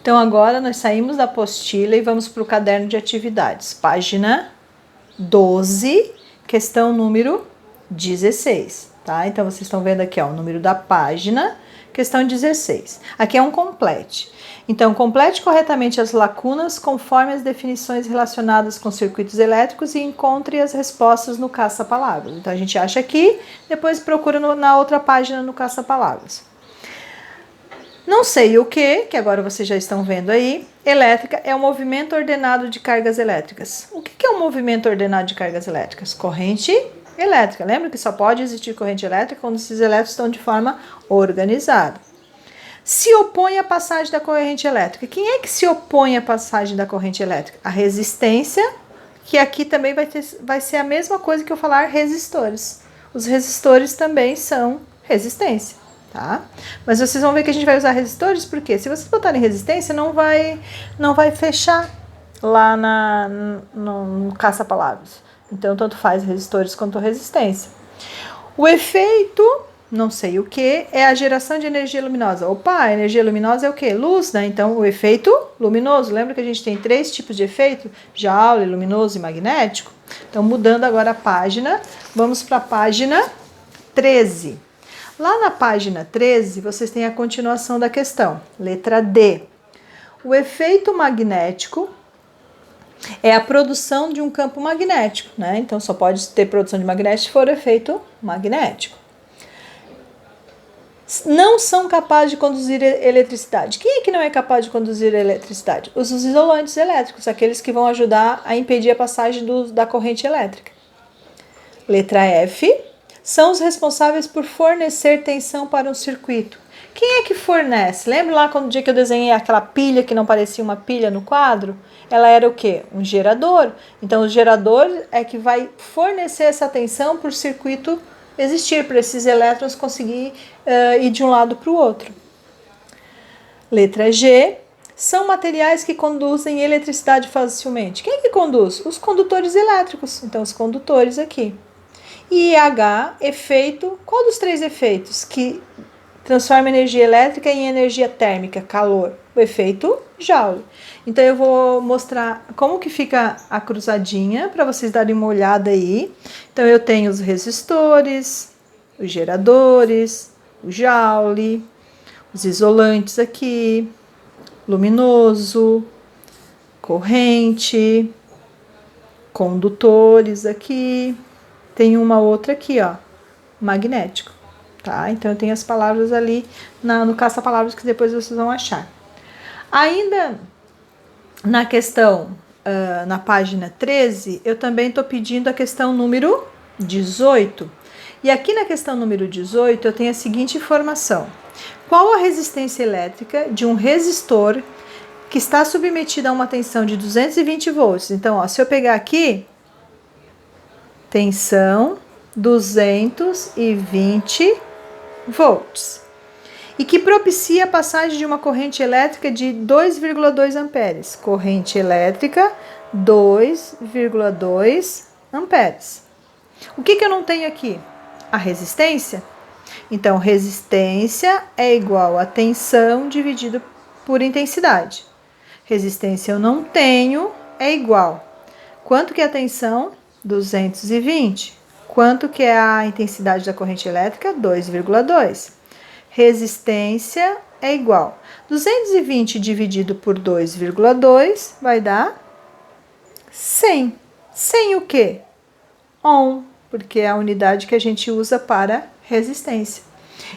Então agora nós saímos da apostila e vamos para o caderno de atividades. Página 12, questão número 16, tá? Então vocês estão vendo aqui, ó, o número da página, questão 16. Aqui é um complete. Então, complete corretamente as lacunas conforme as definições relacionadas com circuitos elétricos e encontre as respostas no caça-palavras. Então, a gente acha aqui, depois procura na outra página no caça-palavras. Não sei o que agora vocês já estão vendo aí, elétrica é o movimento ordenado de cargas elétricas. O que é um movimento ordenado de cargas elétricas? Corrente elétrica. Lembra que só pode existir corrente elétrica quando esses elétrons estão de forma organizada. Se opõe à passagem da corrente elétrica. Quem é que se opõe à passagem da corrente elétrica? A resistência, que aqui também vai ser a mesma coisa que eu falar resistores. Os resistores também são resistência, tá? Mas vocês vão ver que a gente vai usar resistores, porque se vocês botarem resistência, não vai fechar lá no caça-palavras. Então, tanto faz resistores quanto resistência. O efeito, não sei o que, é a geração de energia luminosa. Opa, a energia luminosa é o que? Luz, né? Então, o efeito luminoso. Lembra que a gente tem 3 tipos de efeito? Joule, luminoso e magnético? Então, mudando agora a página, vamos para a página 13. Lá na página 13, vocês têm a continuação da questão. Letra D. O efeito magnético é a produção de um campo magnético, né? Então, só pode ter produção de magnético se for efeito magnético. Não são capazes de conduzir eletricidade. Quem é que não é capaz de conduzir eletricidade? Os isolantes elétricos, aqueles que vão ajudar a impedir a passagem da corrente elétrica. Letra F. São os responsáveis por fornecer tensão para um circuito. Quem é que fornece? Lembra lá quando o dia que eu desenhei aquela pilha que não parecia uma pilha no quadro? Ela era o quê? Um gerador. Então, o gerador é que vai fornecer essa tensão para o circuito existir, para esses elétrons conseguir ir de um lado para o outro. Letra G. São materiais que conduzem eletricidade facilmente. Quem é que conduz? Os condutores elétricos. Então, os condutores aqui. E H, efeito. Qual dos 3 efeitos que transforma energia elétrica em energia térmica, calor? O efeito Joule. Então, eu vou mostrar como que fica a cruzadinha, para vocês darem uma olhada aí. Então, eu tenho os resistores, os geradores, o Joule, os isolantes aqui, luminoso, corrente, condutores aqui. Tem uma outra aqui, ó, magnético, tá? Então, eu tenho as palavras ali no caça-palavras que depois vocês vão achar. Ainda na questão, na página 13, eu também estou pedindo a questão número 18. E aqui na questão número 18, eu tenho a seguinte informação. Qual a resistência elétrica de um resistor que está submetido a uma tensão de 220 volts? Então, ó, se eu pegar aqui, tensão 220 volts. E que propicia a passagem de uma corrente elétrica de 2,2 amperes. Corrente elétrica, 2,2 amperes. O que eu não tenho aqui? A resistência. Então, resistência é igual a tensão dividido por intensidade. Resistência eu não tenho, é igual. Quanto que é a tensão? 220. Quanto que é a intensidade da corrente elétrica? 2,2. Resistência é igual. 220 dividido por 2,2 vai dar 100. 100 o quê? Ohm, porque é a unidade que a gente usa para resistência.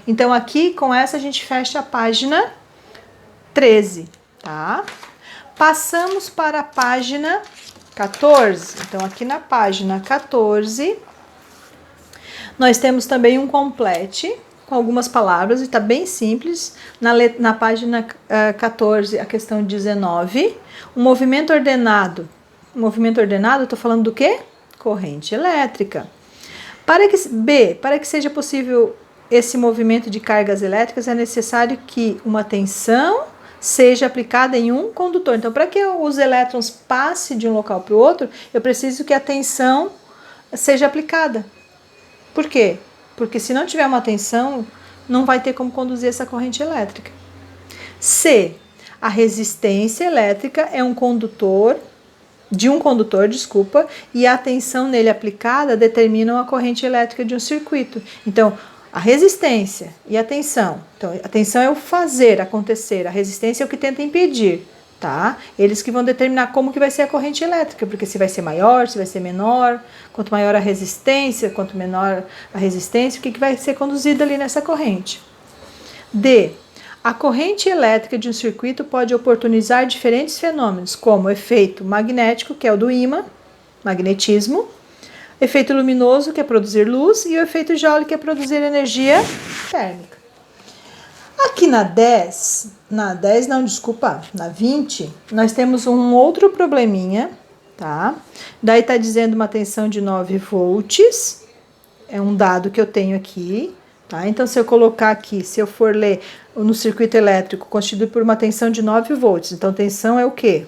Então, aqui, com essa, a gente fecha a página 13, tá? Passamos para a página 14. Então, aqui na página 14, nós temos também um complete com algumas palavras, e está bem simples. Na página 14, a questão 19, um movimento ordenado. Um movimento ordenado, eu estou falando do quê? Corrente elétrica. Para que seja possível esse movimento de cargas elétricas, é necessário que uma tensão seja aplicada em um condutor. Então, para que os elétrons passem de um local para o outro, eu preciso que a tensão seja aplicada. Por quê? Porque se não tiver uma tensão, não vai ter como conduzir essa corrente elétrica. C. a resistência elétrica é um condutor, e a tensão nele aplicada determinam a corrente elétrica de um circuito. Então, a resistência e a tensão. Então, a tensão é o fazer acontecer, a resistência é o que tenta impedir, tá? Eles que vão determinar como que vai ser a corrente elétrica, porque se vai ser maior, se vai ser menor, quanto maior a resistência, quanto menor a resistência, o que vai ser conduzido ali nessa corrente. D. A corrente elétrica de um circuito pode oportunizar diferentes fenômenos, como o efeito magnético, que é o do ímã, magnetismo, efeito luminoso, que é produzir luz, e o efeito Joule, que é produzir energia térmica. Aqui na 20, nós temos um outro probleminha, tá? Daí tá dizendo uma tensão de 9 volts, é um dado que eu tenho aqui, tá? Então, se eu colocar aqui, se eu for ler no circuito elétrico, constituído por uma tensão de 9 volts, então tensão é o quê?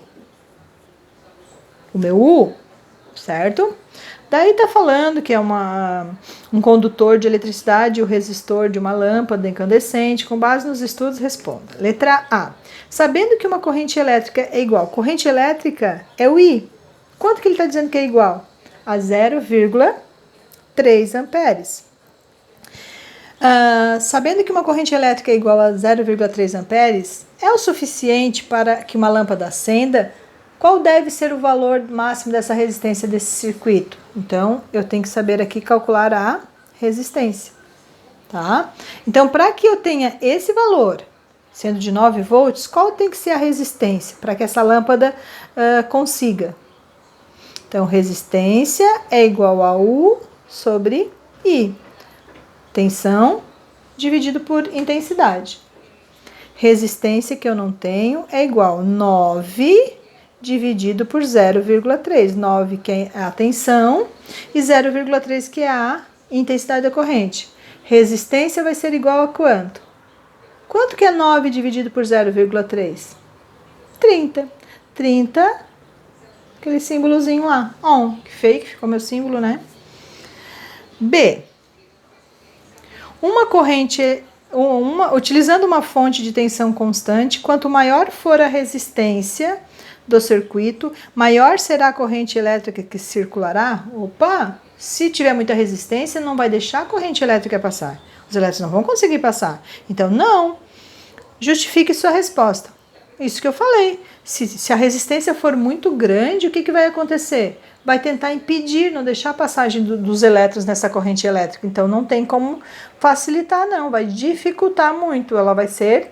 O meu U, certo? Daí tá falando que é um condutor de eletricidade e o resistor de uma lâmpada incandescente. Com base nos estudos, responda. Letra A. Sabendo que uma corrente elétrica é igual. Corrente elétrica é o I. Quanto que ele está dizendo que é igual? A 0,3 amperes. Sabendo que uma corrente elétrica é igual a 0,3 amperes, é o suficiente para que uma lâmpada acenda? Qual deve ser o valor máximo dessa resistência desse circuito? Então, eu tenho que saber aqui calcular a resistência, tá? Então, para que eu tenha esse valor, sendo de 9 volts, qual tem que ser a resistência para que essa lâmpada consiga? Então, resistência é igual a U sobre I. Tensão dividido por intensidade. Resistência que eu não tenho é igual a 9 dividido por 0,3. 9 que é a tensão e 0,3 que é a intensidade da corrente. Resistência vai ser igual a quanto? Quanto que é 9 dividido por 0,3? 30. 30, aquele símbolozinho lá. On, que fake, ficou meu símbolo, né? B. Uma corrente, utilizando uma fonte de tensão constante, quanto maior for a resistência do circuito, maior será a corrente elétrica que circulará. Opa! Se tiver muita resistência, não vai deixar a corrente elétrica passar. Os elétrons não vão conseguir passar. Então, não. Justifique sua resposta. Isso que eu falei. Se a resistência for muito grande, o que vai acontecer? Vai tentar impedir, não deixar a passagem dos elétrons nessa corrente elétrica. Então, não tem como facilitar, não. Vai dificultar muito. Ela vai ser